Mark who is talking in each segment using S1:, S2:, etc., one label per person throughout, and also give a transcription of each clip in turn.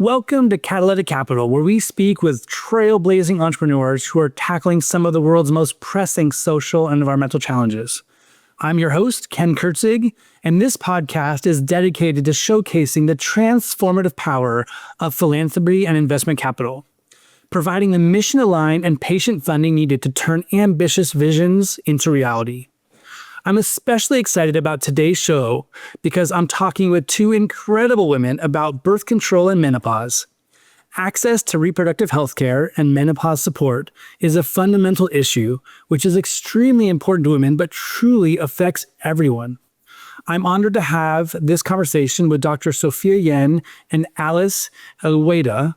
S1: Welcome to Catalytic Capital, where we speak with trailblazing entrepreneurs who are tackling some of the world's most pressing social and environmental challenges. I'm your host, Ken Kurtzig, and this podcast is dedicated to showcasing the transformative power of philanthropy and investment capital, providing the mission-aligned and patient funding needed to turn ambitious visions into reality. I'm especially excited about today's show because I'm talking with two incredible women about birth control and menopause. Access to reproductive health care and menopause support is a fundamental issue, which is extremely important to women, but truly affects everyone. I'm honored to have this conversation with Dr. Sophia Yen and Alice Eweida,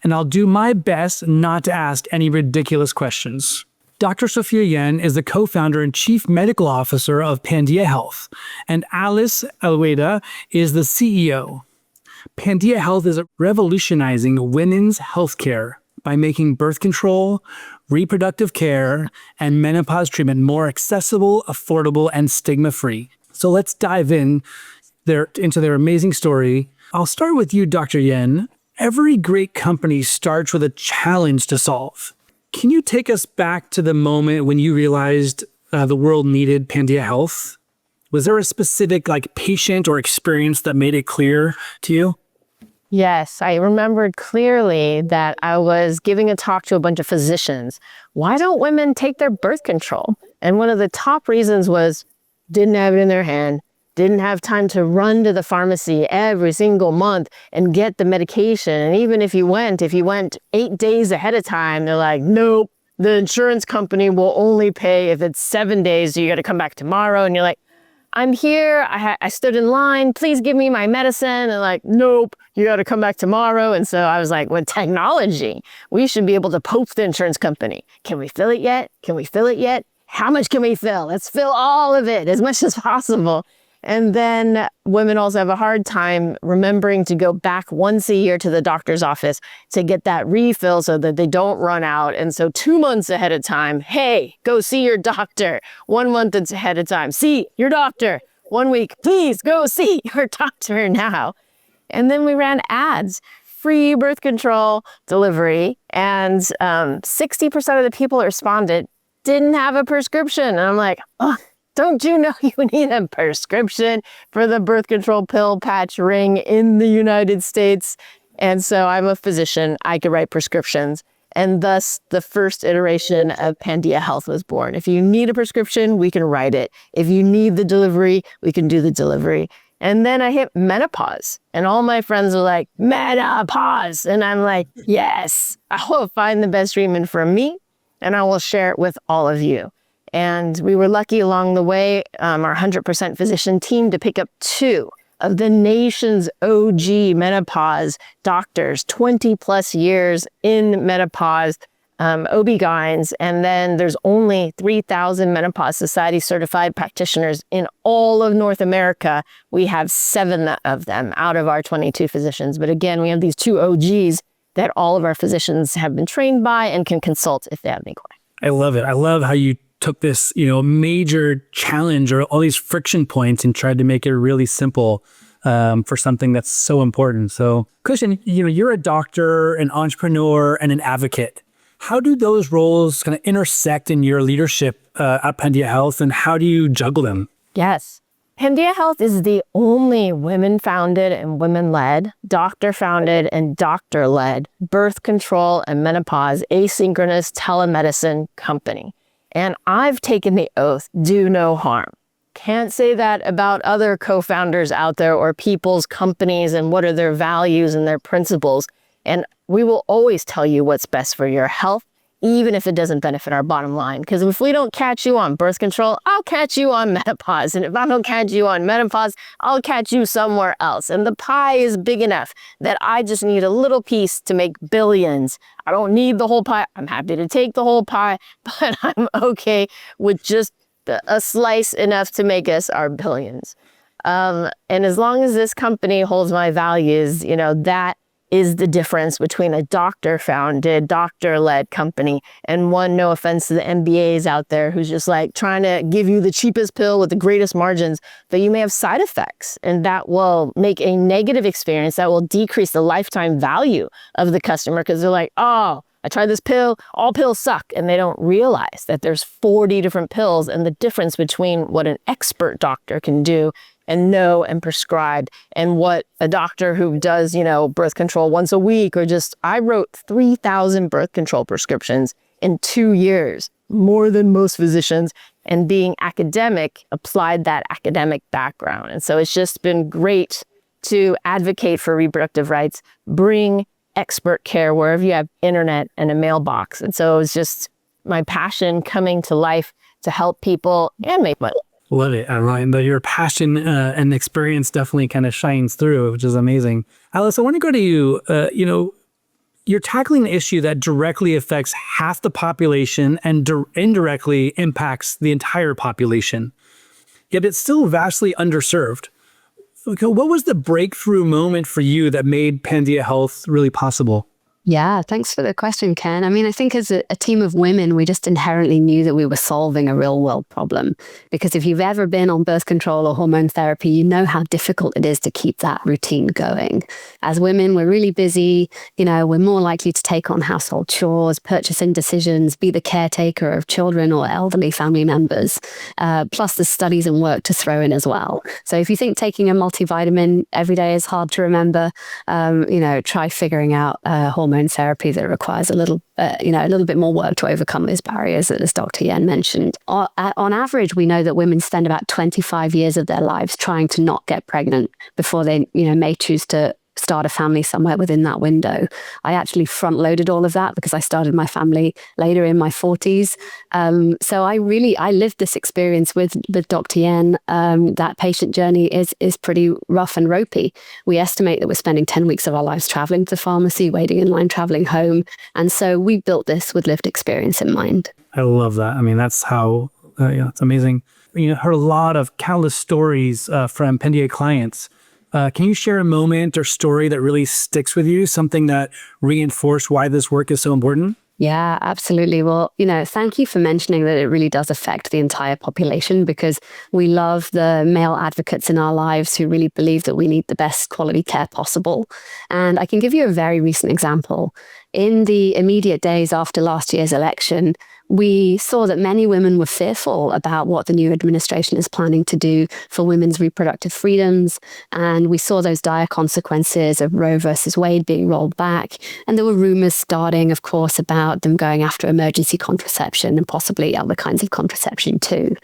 S1: and I'll do my best not to ask any ridiculous questions. Dr. Sophia Yen is the co-founder and chief medical officer of Pandia Health, and Alice Eweida is the CEO. Pandia Health is revolutionizing women's healthcare by making birth control, reproductive care, and menopause treatment more accessible, affordable, and stigma-free. So let's dive into their amazing story. I'll start with you, Dr. Yen. Every great company starts with a challenge to solve. Can you take us back to the moment when you realized the world needed Pandia Health? Was there a specific patient or experience that made it clear to you?
S2: Yes, I remembered clearly that I was giving a talk to a bunch of physicians. Why don't women take their birth control? And one of the top reasons was didn't have it in their hand, didn't have time to run to the pharmacy every single month and get the medication. And even if you went 8 days ahead of time, they're like, nope, the insurance company will only pay if it's 7 days. So you got to come back tomorrow. And you're like, I'm here. I stood in line. Please give me my medicine. And they're like, nope, you got to come back tomorrow. And so I was like, with technology, we should be able to poke the insurance company. Can we fill it yet? Can we fill it yet? How much can we fill? Let's fill all of it as much as possible. And then women also have a hard time remembering to go back once a year to the doctor's office to get that refill so that they don't run out. And so 2 months ahead of time, hey, go see your doctor. 1 month ahead of time, see your doctor. 1 week, please go see your doctor now. And then we ran ads, free birth control delivery. And 60% of the people that responded didn't have a prescription. And I'm like, oh, don't you know you need a prescription for the birth control pill, patch, ring in the United States? And so I'm a physician. I could write prescriptions. And thus, the first iteration of Pandia Health was born. If you need a prescription, we can write it. If you need the delivery, we can do the delivery. And then I hit menopause. And all my friends are like, menopause. And I'm like, yes, I will find the best treatment for me, and I will share it with all of you. And we were lucky along the way, our 100% physician team, to pick up 2 of the nation's OG menopause doctors, 20 plus years in menopause, OB-GYNs. And then there's only 3,000 Menopause Society certified practitioners in all of North America. We have 7 of them out of our 22 physicians. But again, we have these 2 OGs that all of our physicians have been trained by and can consult if they have any questions.
S1: I love it. I love how you took this, major challenge or all these friction points and tried to make it really simple for something that's so important. So, question, you're a doctor, an entrepreneur, and an advocate. How do those roles kind of intersect in your leadership at Pandia Health, and how do you juggle them?
S2: Yes. Pandia Health is the only women-founded and women-led, doctor-founded and doctor-led birth control and menopause asynchronous telemedicine company. And I've taken the oath, do no harm. Can't say that about other co-founders out there or people's companies and what are their values and their principles. And we will always tell you what's best for your health, even if it doesn't benefit our bottom line. Because if we don't catch you on birth control, I'll catch you on menopause. And if I don't catch you on menopause, I'll catch you somewhere else. And the pie is big enough that I just need a little piece to make billions. I don't need the whole pie. I'm happy to take the whole pie, but I'm okay with just a slice enough to make us our billions. And as long as this company holds my values, that is the difference between a doctor-founded, doctor-led company and one, no offense to the MBAs out there, who's just like trying to give you the cheapest pill with the greatest margins, but you may have side effects, and that will make a negative experience that will decrease the lifetime value of the customer because they're like, oh, I tried this pill, all pills suck. And they don't realize that there's 40 different pills, and the difference between what an expert doctor can do and know and prescribe and what a doctor who does, birth control once a week, or I wrote 3,000 birth control prescriptions in 2 years, more than most physicians, and being academic, applied that academic background. And so it's just been great to advocate for reproductive rights, bring expert care wherever you have internet and a mailbox. And so it's just my passion coming to life to help people and make money.
S1: Love it. I love that your passion and experience definitely kind of shines through, which is amazing. Alice, I want to go to you. You're tackling an issue that directly affects half the population and indirectly impacts the entire population, yet it's still vastly underserved. Okay, what was the breakthrough moment for you that made Pandia Health really possible?
S3: Yeah, thanks for the question, Ken. I mean, I think as a team of women, we just inherently knew that we were solving a real world problem. Because if you've ever been on birth control or hormone therapy, you know how difficult it is to keep that routine going. As women, we're really busy. We're more likely to take on household chores, purchasing decisions, be the caretaker of children or elderly family members. Plus, there's studies and work to throw in as well. So if you think taking a multivitamin every day is hard to remember, try figuring out hormone therapy that requires a little bit more work to overcome those barriers that, as Dr. Yen mentioned. On average, we know that women spend about 25 years of their lives trying to not get pregnant before they, may choose to start a family somewhere within that window. I actually front loaded all of that because I started my family later in my 40s. So I lived this experience with Dr. Yen. That patient journey is pretty rough and ropey. We estimate that we're spending 10 weeks of our lives traveling to the pharmacy, waiting in line, traveling home. And so we built this with lived experience in mind.
S1: I love that. I mean, that's how, it's amazing. Heard a lot of countless stories from Pandia clients. Can you share a moment or story that really sticks with you, something that reinforced why this work is so important?
S3: Yeah, absolutely. Well, thank you for mentioning that it really does affect the entire population, because we love the male advocates in our lives who really believe that we need the best quality care possible. And I can give you a very recent example. In the immediate days after last year's election, we saw that many women were fearful about what the new administration is planning to do for women's reproductive freedoms. And we saw those dire consequences of Roe versus Wade being rolled back. And there were rumors starting, of course, about them going after emergency contraception and possibly other kinds of contraception too.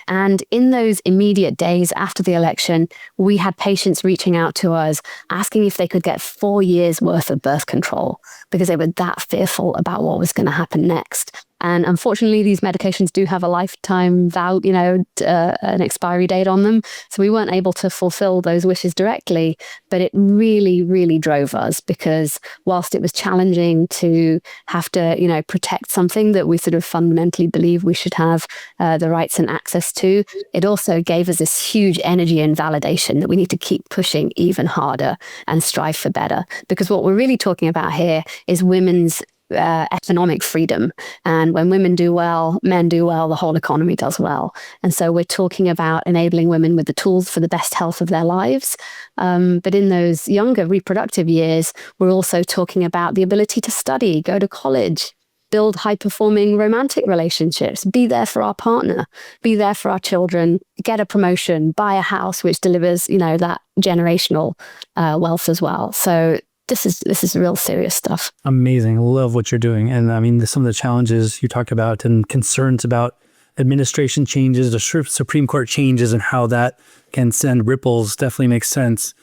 S3: And in those immediate days after the election, we had patients reaching out to us asking if they could get 4 years worth of birth control because they were that fearful about what was going to happen next. And unfortunately, these medications do have a lifetime value, an expiry date on them. So we weren't able to fulfill those wishes directly, but it really, really drove us, because whilst it was challenging to have to, protect something that we sort of fundamentally believe we should have the rights and access to, it also gave us this huge energy and validation that we need to keep pushing even harder and strive for better. Because what we're really talking about here is women's economic freedom. And when women do well, men do well, the whole economy does well. And so we're talking about enabling women with the tools for the best health of their lives. But in those younger reproductive years, we're also talking about the ability to study, go to college, build high-performing romantic relationships, be there for our partner, be there for our children, get a promotion, buy a house, which delivers, that generational wealth as well. So this is real serious stuff.
S1: Amazing. Love what you're doing. And I mean, some of the challenges you talked about and concerns about administration changes, the Supreme Court changes, and how that can send ripples definitely makes sense.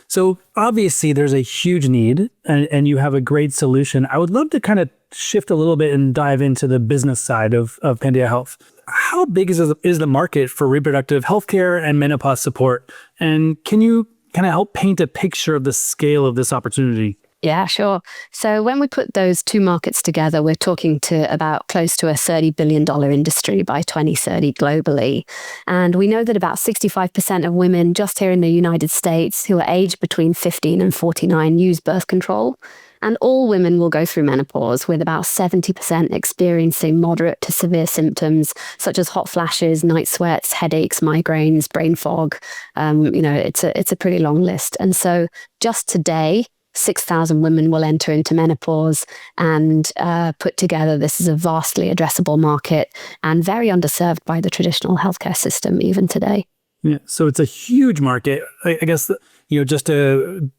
S1: So obviously there's a huge need and you have a great solution. I would love to kind of shift a little bit and dive into the business side of Pandia Health. How big is the market for reproductive healthcare and menopause support? And can you kind of help paint a picture of the scale of this opportunity?
S3: Yeah, sure. So when we put those two markets together, we're talking to about close to a $30 billion industry by 2030 globally. And we know that about 65% of women just here in the United States who are aged between 15 and 49 use birth control. And all women will go through menopause, with about 70% experiencing moderate to severe symptoms such as hot flashes, night sweats, headaches, migraines, brain fog. It's a pretty long list. And so just today, 6,000 women will enter into menopause, and put together, this is a vastly addressable market and very underserved by the traditional healthcare system even today.
S1: Yeah, so it's a huge market. I guess, just to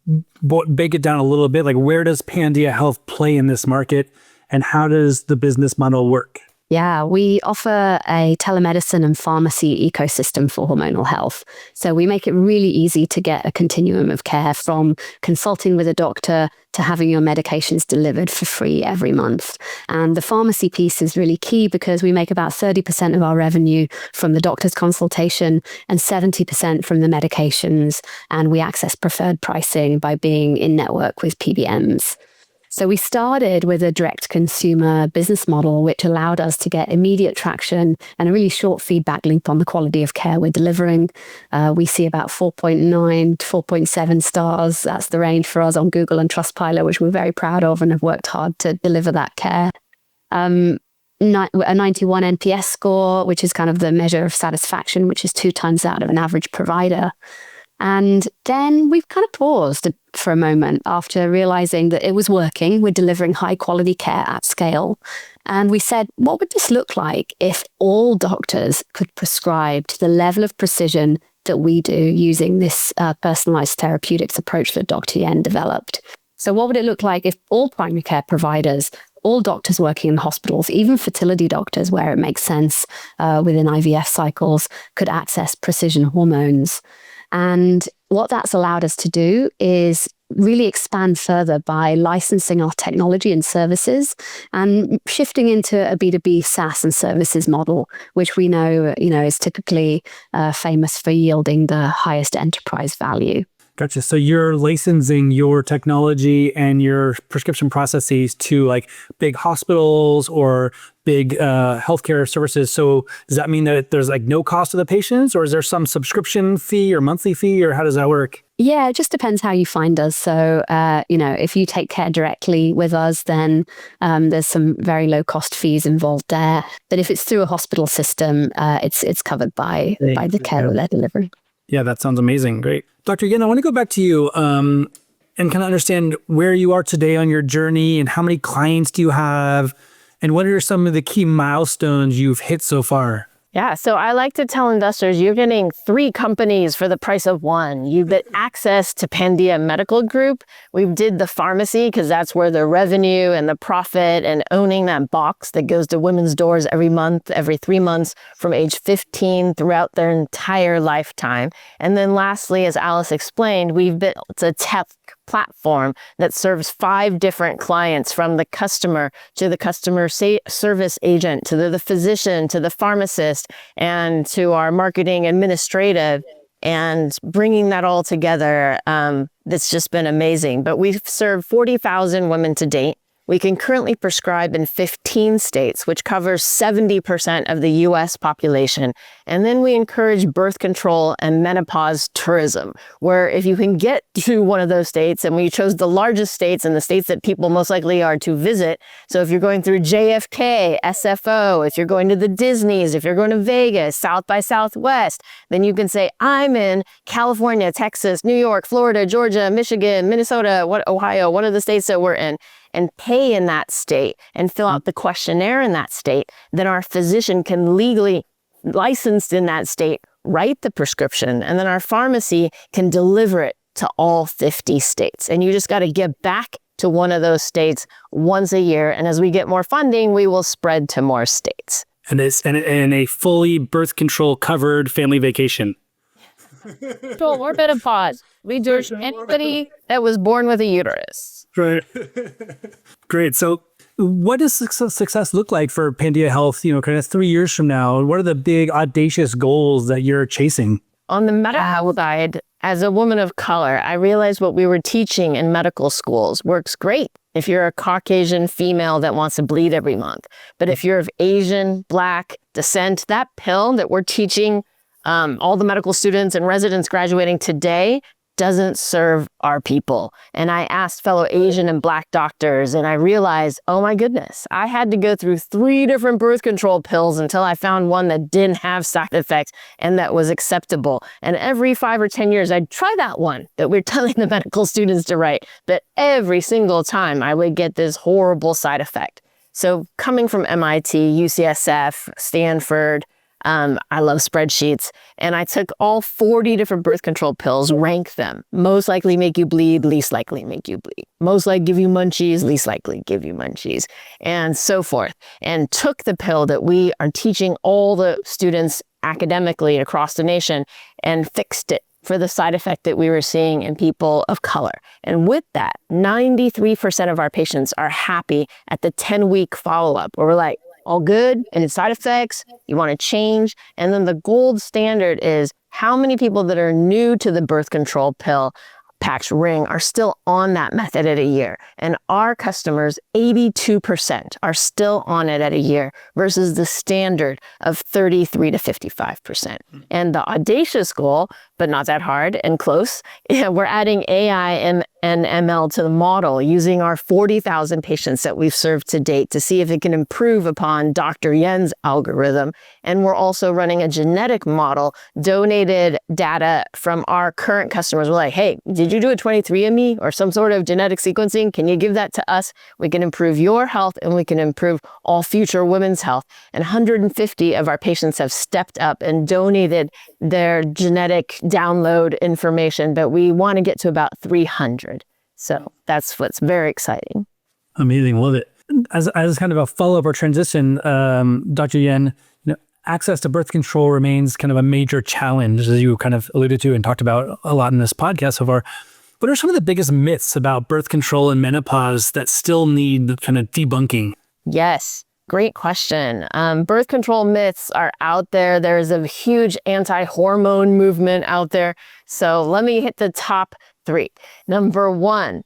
S1: break it down a little bit, like where does Pandia Health play in this market, and how does the business model work?
S3: Yeah, we offer a telemedicine and pharmacy ecosystem for hormonal health. So we make it really easy to get a continuum of care, from consulting with a doctor to having your medications delivered for free every month. And the pharmacy piece is really key because we make about 30% of our revenue from the doctor's consultation and 70% from the medications. And we access preferred pricing by being in network with PBMs. So we started with a direct consumer business model, which allowed us to get immediate traction and a really short feedback loop on the quality of care we're delivering. We see about 4.9 to 4.7 stars. That's the range for us on Google and Trustpilot, which we're very proud of and have worked hard to deliver that care. A 91 NPS score, which is kind of the measure of satisfaction, which is 2 times that of an average provider. And then we've kind of paused for a moment after realizing that it was working. We're delivering high quality care at scale. And we said, what would this look like if all doctors could prescribe to the level of precision that we do using this personalized therapeutics approach that Dr. Yen developed? So what would it look like if all primary care providers, all doctors working in hospitals, even fertility doctors where it makes sense within IVF cycles, could access precision hormones? And what that's allowed us to do is really expand further by licensing our technology and services and shifting into a B2B SaaS and services model, which we know, is typically famous for yielding the highest enterprise value.
S1: Gotcha. So you're licensing your technology and your prescription processes to like big hospitals or big healthcare services. So does that mean that there's like no cost to the patients, or is there some subscription fee or monthly fee, or how does that work?
S3: Yeah, it just depends how you find us. So, if you take care directly with us, then there's some very low cost fees involved there. But if it's through a hospital system, it's covered by the care that they're delivering.
S1: Yeah, that sounds amazing. Great. Dr. Yen, I want to go back to you and kind of understand where you are today on your journey, and how many clients do you have, and what are some of the key milestones you've hit so far?
S2: Yeah, so I like to tell investors, you're getting 3 companies for the price of 1. You get access to Pandia Medical Group. We did the pharmacy because that's where the revenue and the profit, and owning that box that goes to women's doors every month, every 3 months from age 15 throughout their entire lifetime. And then lastly, as Alice explained, we've built a tech platform that serves 5 different clients, from the customer to the customer service agent, to the physician, to the pharmacist, and to our marketing administrative, and bringing that all together. That's just been amazing. But we've served 40,000 women to date. We can currently prescribe in 15 states, which covers 70% of the US population. And then we encourage birth control and menopause tourism, where if you can get to one of those states, and we chose the largest states and the states that people most likely are to visit. So if you're going through JFK, SFO, if you're going to the Disneys, if you're going to Vegas, South by Southwest, then you can say, I'm in California, Texas, New York, Florida, Georgia, Michigan, Minnesota, Ohio, one of the states that we're in, and pay in that state and fill out the questionnaire in that state. Then our physician can legally, licensed in that state, write the prescription, and then our pharmacy can deliver it to all 50 states. And you just got to get back to one of those states once a year. And as we get more funding, we will spread to more states.
S1: And a fully birth control covered family vacation.
S2: So we're menopause. We do anybody that was born with a uterus.
S1: Right. Great. So what does success look like for Pandia Health, kind of 3 years from now? What are the big audacious goals that you're chasing?
S2: On the medical side, as a woman of color, I realized what we were teaching in medical schools works great if you're a Caucasian female that wants to bleed every month. But if you're of Asian, Black descent, that pill that we're teaching all the medical students and residents graduating today doesn't serve our people. And I asked fellow Asian and Black doctors, and I realized, oh my goodness, I had to go through 3 different birth control pills until I found one that didn't have side effects and that was acceptable. And every 5 or 10 years, I'd try that one that we're telling the medical students to write. But every single time, I would get this horrible side effect. So coming from MIT, UCSF, Stanford, I love spreadsheets, and I took all 40 different birth control pills, ranked them. Most likely make you bleed, least likely make you bleed. Most likely give you munchies, least likely give you munchies, and so forth. And took the pill that we are teaching all the students academically across the nation and fixed it for the side effect that we were seeing in people of color. And with that, 93% of our patients are happy at the 10-week follow-up, where we're like, all good, and side effects, you want to change. And then the gold standard is how many people that are new to the birth control pill packs ring are still on that method at a year. And our customers, 82% are still on it at a year versus the standard of 33 to 55%. And the audacious goal, but not that hard and close, we're adding AI and ML to the model using our 40,000 patients that we've served to date to see if it can improve upon Dr. Yen's algorithm. And we're also running a genetic model, donated data from our current customers. We're like, hey, did you do a 23andMe or some sort of genetic sequencing? Can you give that to us? We can improve your health and we can improve all future women's health. And 150 of our patients have stepped up and donated their genetic download information, but we want to get to about 300. So that's what's very exciting.
S1: Amazing. Love it. As kind of a follow-up or transition, Dr. Yen, access to birth control remains kind of a major challenge, as you kind of alluded to and talked about a lot in this podcast so far. What are some of the biggest myths about birth control and menopause that still need kind of debunking?
S2: Yes. Great question. Birth control myths are out there. There's a huge anti-hormone movement out there. So let me hit the top 3. Number 1,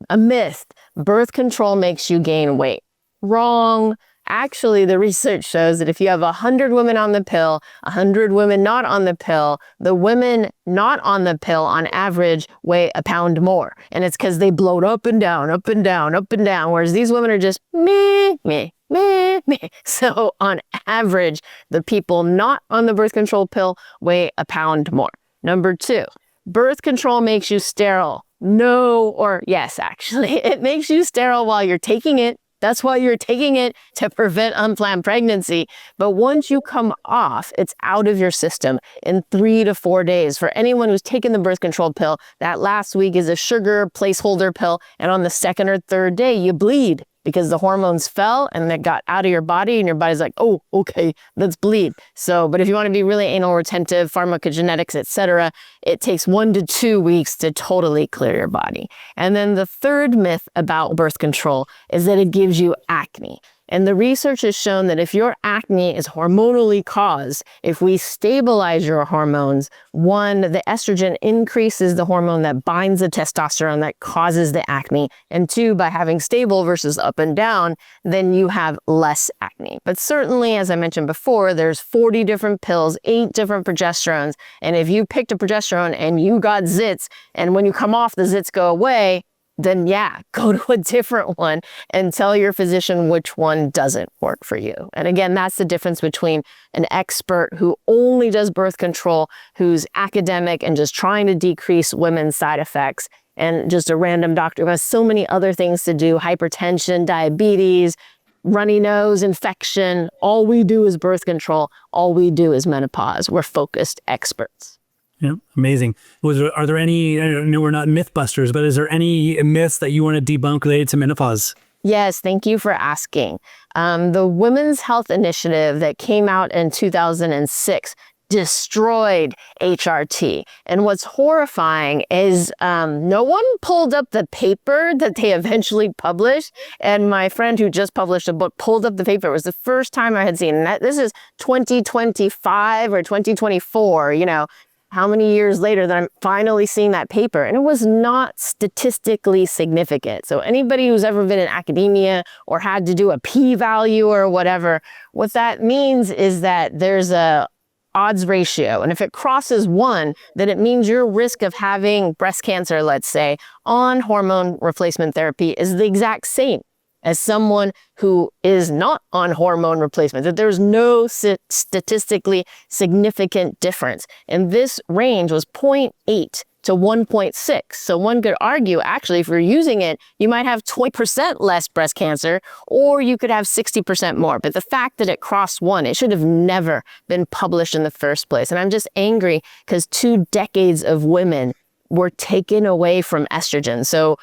S2: a myth. Birth control makes you gain weight. Wrong. Actually, the research shows that if you have 100 women on the pill, 100 women not on the pill, the women not on the pill on average weigh a pound more. And it's because they bloat up and down, up and down, up and down, whereas these women are just meh, meh. Meh, meh. So on average, the people not on the birth control pill weigh a pound more. Number 2, birth control makes you sterile. No, or yes, actually, it makes you sterile while you're taking it. That's why you're taking it, to prevent unplanned pregnancy. But once you come off, it's out of your system in 3 to 4 days. For anyone who's taken the birth control pill, that last week is a sugar placeholder pill. And on the 2nd or 3rd day, you bleed because the hormones fell and they got out of your body and your body's like, oh, okay, let's bleed. So, but if you want to be really anal retentive, pharmacogenetics, etc., it takes 1 to 2 weeks to totally clear your body. And then the 3rd myth about birth control is that it gives you acne. And the research has shown that if your acne is hormonally caused, if we stabilize your hormones, 1, the estrogen increases the hormone that binds the testosterone that causes the acne. And 2, by having stable versus up and down, then you have less acne. But certainly, as I mentioned before, there's 40 different pills, 8 different progesterones. And if you picked a progesterone and you got zits, and when you come off, the zits go away, then yeah, go to a different one and tell your physician which one doesn't work for you. And again, that's the difference between an expert who only does birth control, who's academic and just trying to decrease women's side effects, and just a random doctor who has so many other things to do, hypertension, diabetes, runny nose, infection. All we do is birth control. All we do is menopause. We're focused experts.
S1: Yeah, amazing. Are there any, I know we're not mythbusters, but is there any myths that you want to debunk related to menopause?
S2: Yes, thank you for asking. The Women's Health Initiative that came out in 2006 destroyed HRT. And what's horrifying is no one pulled up the paper that they eventually published. And my friend who just published a book pulled up the paper. It was the first time I had seen that. This is 2025 or 2024, how many years later that I'm finally seeing that paper, and it was not statistically significant. So anybody who's ever been in academia or had to do a p-value or whatever, what that means is that there's a odds ratio. And if it crosses 1, then it means your risk of having breast cancer, let's say, on hormone replacement therapy is the exact same as someone who is not on hormone replacement, that there's no statistically significant difference. And this range was 0.8 to 1.6. So one could argue, actually, if you're using it, you might have 20% less breast cancer, or you could have 60% more. But the fact that it crossed 1, it should have never been published in the first place. And I'm just angry because 2 decades of women were taken away from estrogen. So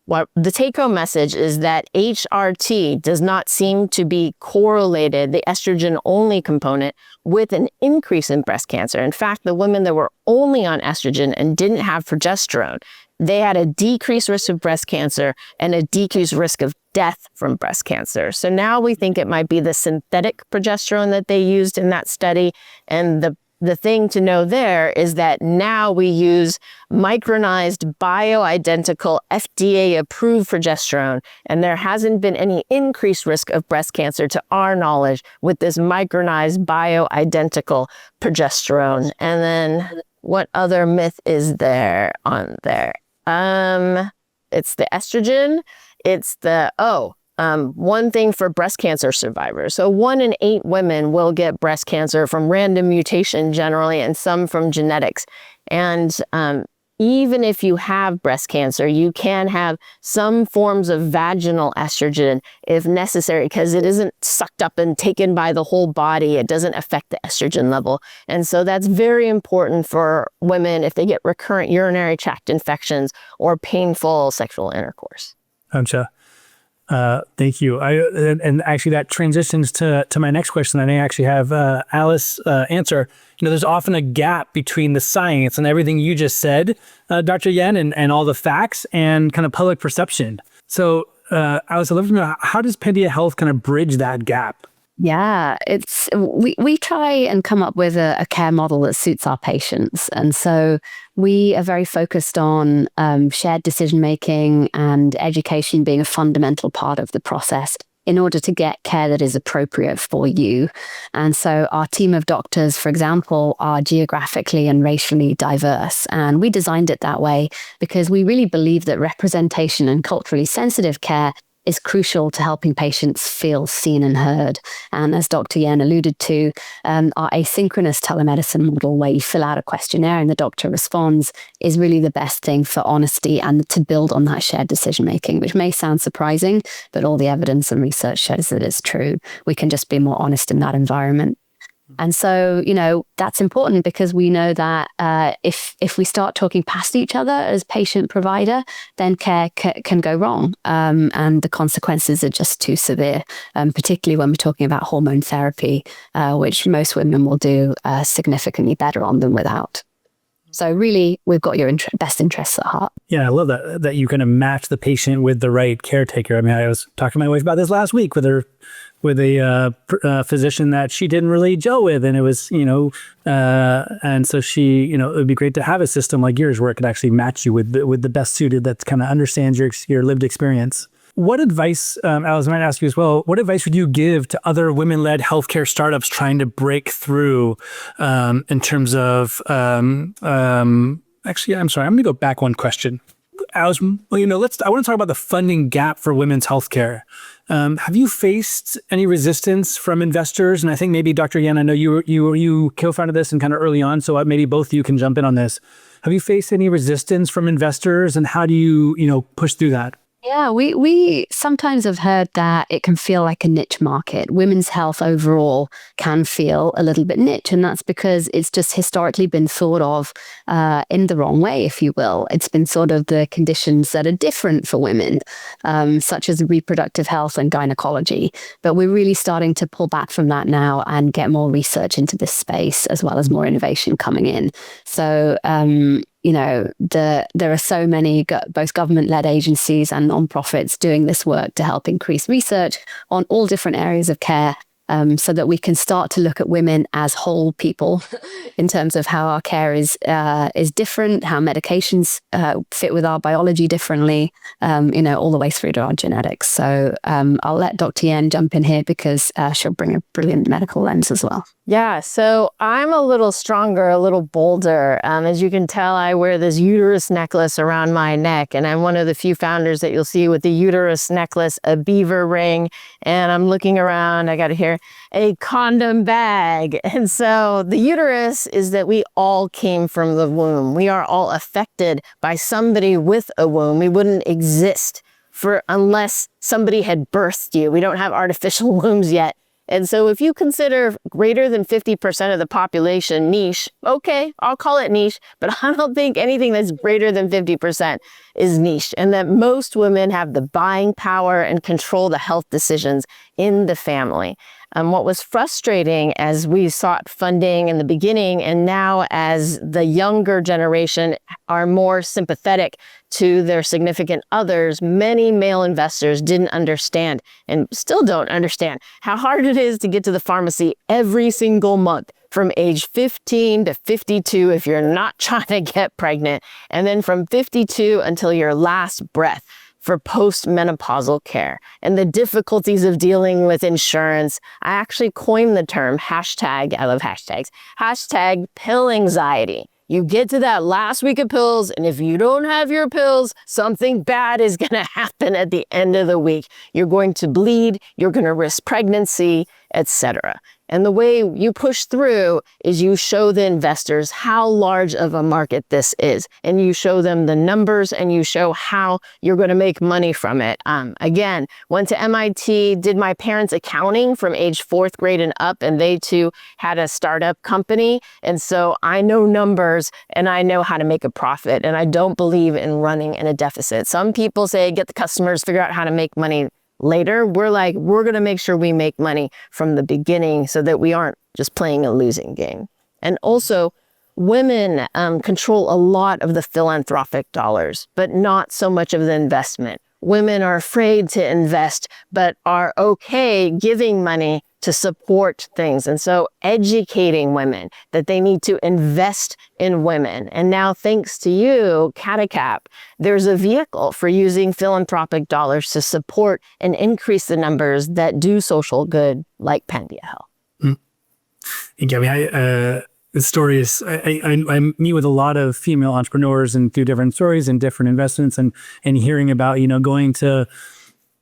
S2: what the take-home message is that HRT does not seem to be correlated, the estrogen-only component, with an increase in breast cancer. In fact, the women that were only on estrogen and didn't have progesterone, they had a decreased risk of breast cancer and a decreased risk of death from breast cancer. So now we think it might be the synthetic progesterone that they used in that study. And the thing to know there is that now we use micronized bioidentical FDA-approved progesterone, and there hasn't been any increased risk of breast cancer to our knowledge with this micronized bioidentical progesterone. And then what other myth is there on there? It's the estrogen. It's the, one thing for breast cancer survivors. So 1 in 8 women will get breast cancer from random mutation generally, and some from genetics. And even if you have breast cancer, you can have some forms of vaginal estrogen if necessary, because it isn't sucked up and taken by the whole body. It doesn't affect the estrogen level. And so that's very important for women if they get recurrent urinary tract infections or painful sexual intercourse.
S1: Gotcha. Thank you. And actually that transitions to my next question. I actually have Alice answer. There's often a gap between the science and everything you just said, Dr. Yen, and all the facts and kind of public perception. So Alice, I'd love to know, how does Pandia Health kind of bridge that gap?
S3: Yeah, we try and come up with a care model that suits our patients. And so we are very focused on shared decision-making and education being a fundamental part of the process in order to get care that is appropriate for you. And so our team of doctors, for example, are geographically and racially diverse. And we designed it that way because we really believe that representation and culturally sensitive care is crucial to helping patients feel seen and heard. And as Dr. Yen alluded to, our asynchronous telemedicine model, where you fill out a questionnaire and the doctor responds, is really the best thing for honesty and to build on that shared decision-making, which may sound surprising, but all the evidence and research shows that it's true. We can just be more honest in that environment. And so, that's important because we know that if we start talking past each other as patient-provider, then care can go wrong. And the consequences are just too severe, particularly when we're talking about hormone therapy, which most women will do significantly better on than without. So really, we've got your best interests at heart.
S1: Yeah, I love that you kind of match the patient with the right caretaker. I mean, I was talking to my wife about this last week with a physician that she didn't really gel with, and it was, and so she, it would be great to have a system like yours where it could actually match you with the best suited that kind of understands your lived experience. What advice, Alice, I might ask you as well, what advice would you give to other women-led healthcare startups trying to break through in terms of, actually, I'm sorry, I'm going to go back one question. Alice, I want to talk about the funding gap for women's healthcare. Have you faced any resistance from investors? And I think maybe Dr. Yen, I know you co-founded this and kind of early on, so maybe both of you can jump in on this. Have you faced any resistance from investors, and how do you, push through that?
S3: Yeah, we sometimes have heard that it can feel like a niche market. Women's health overall can feel a little bit niche, and that's because it's just historically been thought of in the wrong way, if you will. It's been sort of the conditions that are different for women, such as reproductive health and gynecology. But we're really starting to pull back from that now and get more research into this space, as well as more innovation coming in. So, there are so many both government-led agencies and nonprofits doing this work to help increase research on all different areas of care. so that we can start to look at women as whole people in terms of how our care is different, how medications fit with our biology differently, all the way through to our genetics. So I'll let Dr. Yen jump in here because she'll bring a brilliant medical lens as well.
S2: Yeah, so I'm a little stronger, a little bolder. As you can tell, I wear this uterus necklace around my neck, and I'm one of the few founders that you'll see with the uterus necklace, a beaver ring, and I'm looking around, I got here, a condom bag. And so the uterus is that we all came from the womb. We are all affected by somebody with a womb. We wouldn't exist unless somebody had birthed you. We don't have artificial wombs yet. And so if you consider greater than 50% of the population niche, okay, I'll call it niche, but I don't think anything that's greater than 50% is niche, and that most women have the buying power and control the health decisions in the family. What was frustrating as we sought funding in the beginning, and now as the younger generation are more sympathetic to their significant others, many male investors didn't understand and still don't understand how hard it is to get to the pharmacy every single month from age 15 to 52 if you're not trying to get pregnant, and then from 52 until your last breath for postmenopausal care, and the difficulties of dealing with insurance. I actually coined the term hashtag, I love hashtags, hashtag pill anxiety. You get to that last week of pills, and if you don't have your pills, something bad is gonna happen at the end of the week. You're going to bleed, you're gonna risk pregnancy, etc. And the way you push through is you show the investors how large of a market this is, and you show them the numbers, and you show how you're going to make money from it. Again, went to MIT, did my parents' accounting from age 4th grade and up, and they too had a startup company. And so I know numbers and I know how to make a profit, and I don't believe in running in a deficit. Some people say, get the customers, figure out how to make money later. We're like, we're going to make sure we make money from the beginning so that we aren't just playing a losing game. And also, women control a lot of the philanthropic dollars, but not so much of the investment. Women are afraid to invest, but are okay giving money to support things. And so educating women that they need to invest in women. And now, thanks to you, CataCap, there's a vehicle for using philanthropic dollars to support and increase the numbers that do social good, like Pandia Health.
S1: Yeah, the story is, I meet with a lot of female entrepreneurs and through different stories and different investments, and hearing about,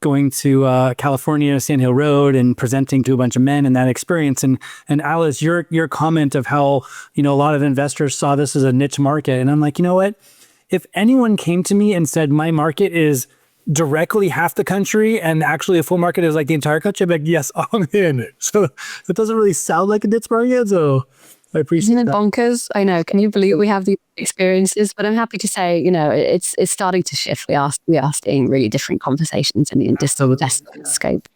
S1: going to California, Sand Hill Road, and presenting to a bunch of men and that experience. And Alice, your comment of how, a lot of investors saw this as a niche market. And I'm like, you know what? If anyone came to me and said, my market is directly half the country and actually a full market is like the entire country, I'd be like, yes, I'm in. So it doesn't really sound like a niche market. So I appreciate
S3: Isn't it
S1: that.
S3: bonkers? I know. Can you believe we have these experiences? But I'm happy to say, it's starting to shift. We are seeing really different conversations in the investment scope.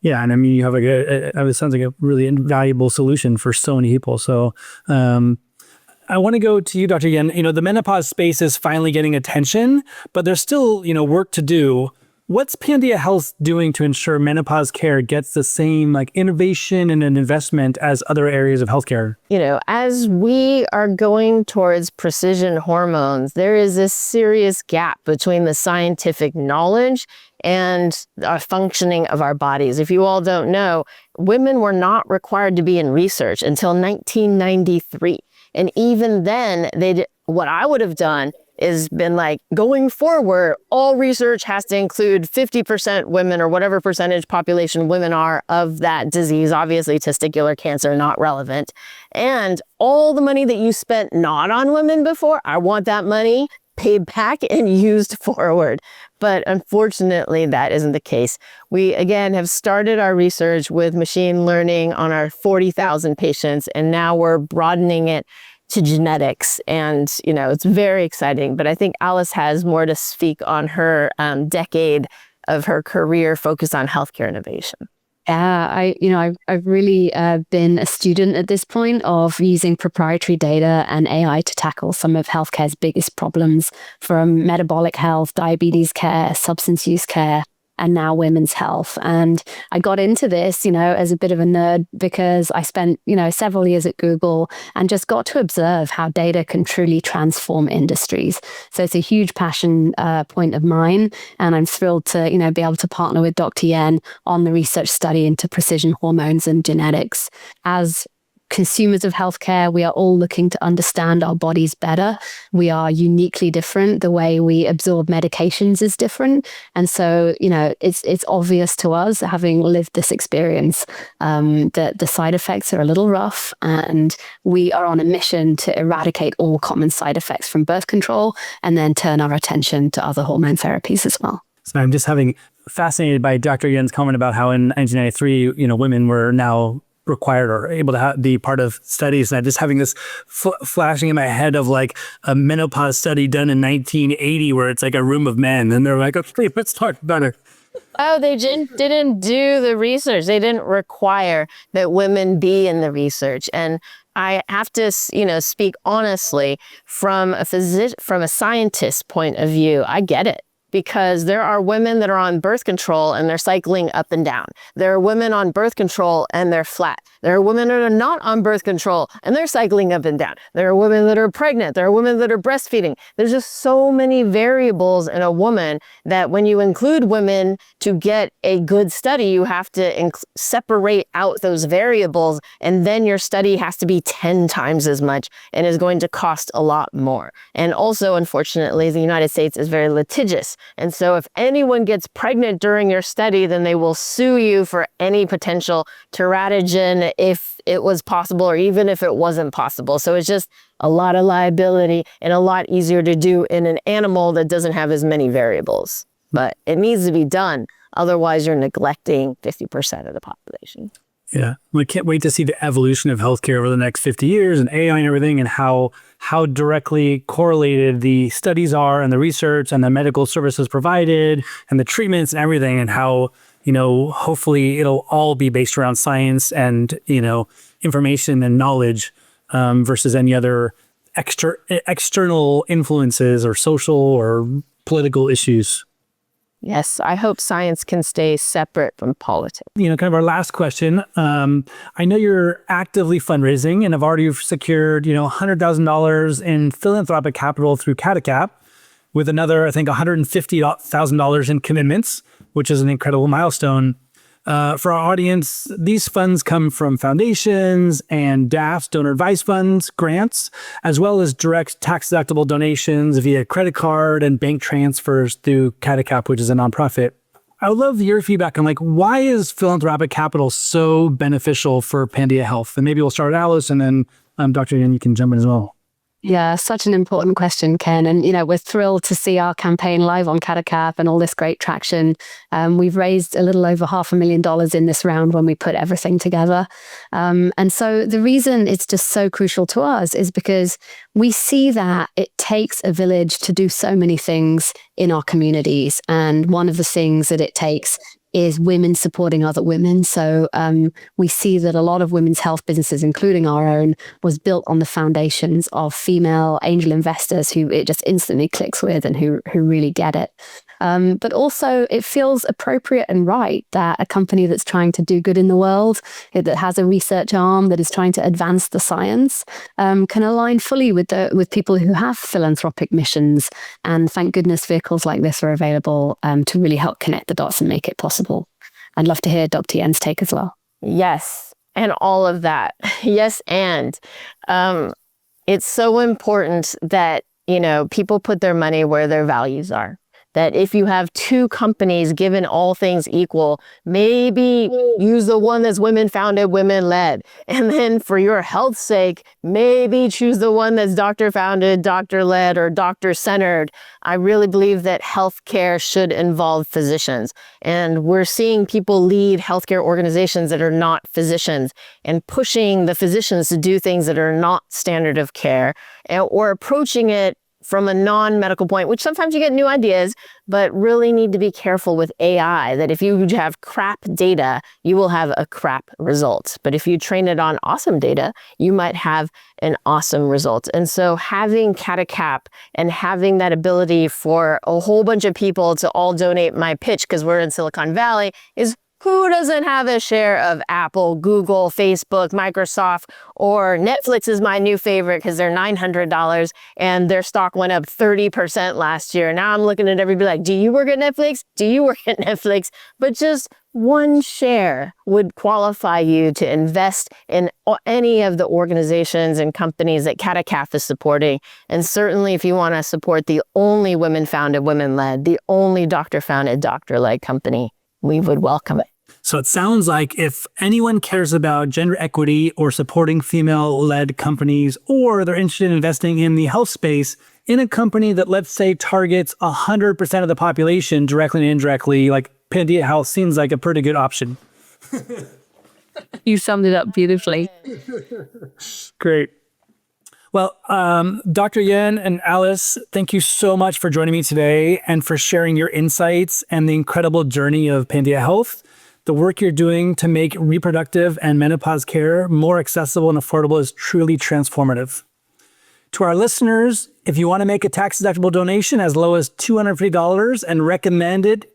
S1: Yeah, and I mean, you have it sounds like a really invaluable solution for so many people. So I want to go to you, Dr. Yen. The menopause space is finally getting attention, but there's still, work to do. What's Pandia Health doing to ensure menopause care gets the same innovation and an investment as other areas of healthcare?
S2: As we are going towards precision hormones, there is this serious gap between the scientific knowledge and our functioning of our bodies. If you all don't know, women were not required to be in research until 1993. And even then, what I would have done is been going forward, all research has to include 50% women or whatever percentage population women are of that disease. Obviously, testicular cancer, not relevant. And all the money that you spent not on women before, I want that money paid back and used forward. But unfortunately, that isn't the case. We, again, have started our research with machine learning on our 40,000 patients, and now we're broadening it to genetics. And, it's very exciting. But I think Alice has more to speak on her decade of her career focused on healthcare innovation.
S3: I've really been a student at this point of using proprietary data and AI to tackle some of healthcare's biggest problems, from metabolic health, diabetes care, substance use care. and now women's health. And I got into this, as a bit of a nerd because I spent, several years at Google and just got to observe how data can truly transform industries. So it's a huge passion point of mine. And I'm thrilled to, be able to partner with Dr. Yen on the research study into precision hormones and genetics. As consumers of healthcare, we are all looking to understand our bodies better. We are uniquely different. The way we absorb medications is different. And so, it's obvious to us, having lived this experience, that the side effects are a little rough, and we are on a mission to eradicate all common side effects from birth control and then turn our attention to other hormone therapies as well.
S1: So I'm just fascinated by Dr. Yen's comment about how in 1993, women were now required or able to be part of studies. And I'm just having this flashing in my head of like a menopause study done in 1980 where it's like a room of men and they're like, okay, let's talk about it.
S2: Oh, they didn't do the research. They didn't require that women be in the research. And I have to, speak honestly from a scientist's point of view. I get it. Because there are women that are on birth control and they're cycling up and down. There are women on birth control and they're flat. There are women that are not on birth control and they're cycling up and down. There are women that are pregnant. There are women that are breastfeeding. There's just so many variables in a woman that when you include women to get a good study, you have to separate out those variables, and then your study has to be 10 times as much and is going to cost a lot more. And also, unfortunately, the United States is very litigious. And so if anyone gets pregnant during your study, then they will sue you for any potential teratogen if it was possible or even if it wasn't possible. So it's just a lot of liability and a lot easier to do in an animal that doesn't have as many variables. But it needs to be done. Otherwise, you're neglecting 50% of the population.
S1: Yeah, we can't wait to see the evolution of healthcare over the next 50 years and AI and everything, and how directly correlated the studies are and the research and the medical services provided and the treatments and everything, and how, hopefully it'll all be based around science and, information and knowledge versus any other external influences or social or political issues.
S2: Yes, I hope science can stay separate from politics.
S1: Kind of our last question. I know you're actively fundraising and have already secured, $100,000 in philanthropic capital through Catalytic Capital, with another, I think, $150,000 in commitments, which is an incredible milestone. For our audience, these funds come from foundations and DAFs, donor advised funds, grants, as well as direct tax-deductible donations via credit card and bank transfers through Catalytic Capital, which is a nonprofit. I would love your feedback on why is philanthropic capital so beneficial for Pandia Health? And maybe we'll start with Alice, and then Dr. Yen, you can jump in as well.
S3: Yeah, such an important question, Ken. And, we're thrilled to see our campaign live on Catalytic Capital and all this great traction. We've raised a little over $500,000 in this round when we put everything together. And so the reason it's just so crucial to us is because we see that it takes a village to do so many things in our communities. And one of the things that it takes is women supporting other women. So we see that a lot of women's health businesses, including our own, was built on the foundations of female angel investors who it just instantly clicks with and who really get it. But also it feels appropriate and right that a company that's trying to do good in the world, that has a research arm that is trying to advance the science, can align fully with people who have philanthropic missions. And thank goodness vehicles like this are available to really help connect the dots and make it possible. I'd love to hear Dr. Yen's take as well.
S2: Yes, and all of that. Yes, and it's so important that, people put their money where their values are. That if you have two companies, given all things equal, maybe use the one that's women founded, women led. And then for your health's sake, maybe choose the one that's doctor founded, doctor led, or doctor centered. I really believe that healthcare should involve physicians. And we're seeing people lead healthcare organizations that are not physicians and pushing the physicians to do things that are not standard of care, or approaching it from a non-medical point, which sometimes you get new ideas, but really need to be careful with AI, that if you have crap data, you will have a crap result. But if you train it on awesome data, you might have an awesome result. And so having CataCap and having that ability for a whole bunch of people to all donate my pitch, because we're in Silicon Valley, is who doesn't have a share of Apple, Google, Facebook, Microsoft, or Netflix is my new favorite because they're $900 and their stock went up 30% last year. Now I'm looking at everybody like, do you work at Netflix? Do you work at Netflix? But just one share would qualify you to invest in any of the organizations and companies that CataCap is supporting. And certainly if you want to support the only women-founded, women-led, the only doctor-founded, doctor-led company, we would welcome it.
S1: So it sounds like if anyone cares about gender equity or supporting female-led companies, or they're interested in investing in the health space in a company that, let's say, targets 100% of the population directly and indirectly, like Pandia Health seems like a pretty good option.
S3: You summed it up beautifully.
S1: Great. Well, Dr. Yen and Alice, thank you so much for joining me today and for sharing your insights and the incredible journey of Pandia Health. The work you're doing to make reproductive and menopause care more accessible and affordable is truly transformative. To our listeners, if you want to make a tax-deductible donation as low as $250 and recommend it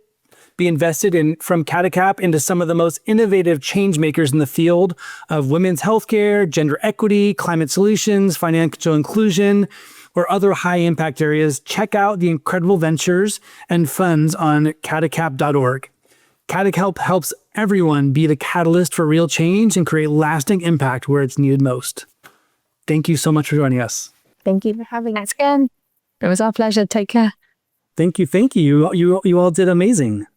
S1: be invested in from CataCap into some of the most innovative change makers in the field of women's healthcare, gender equity, climate solutions, financial inclusion, or other high impact areas, check out the incredible ventures and funds on catacap.org. CataCap helps everyone be the catalyst for real change and create lasting impact where it's needed most. Thank you so much for joining us.
S2: Thank you for having us.
S3: Again, it was our pleasure. Take care.
S1: Thank you. You all did amazing.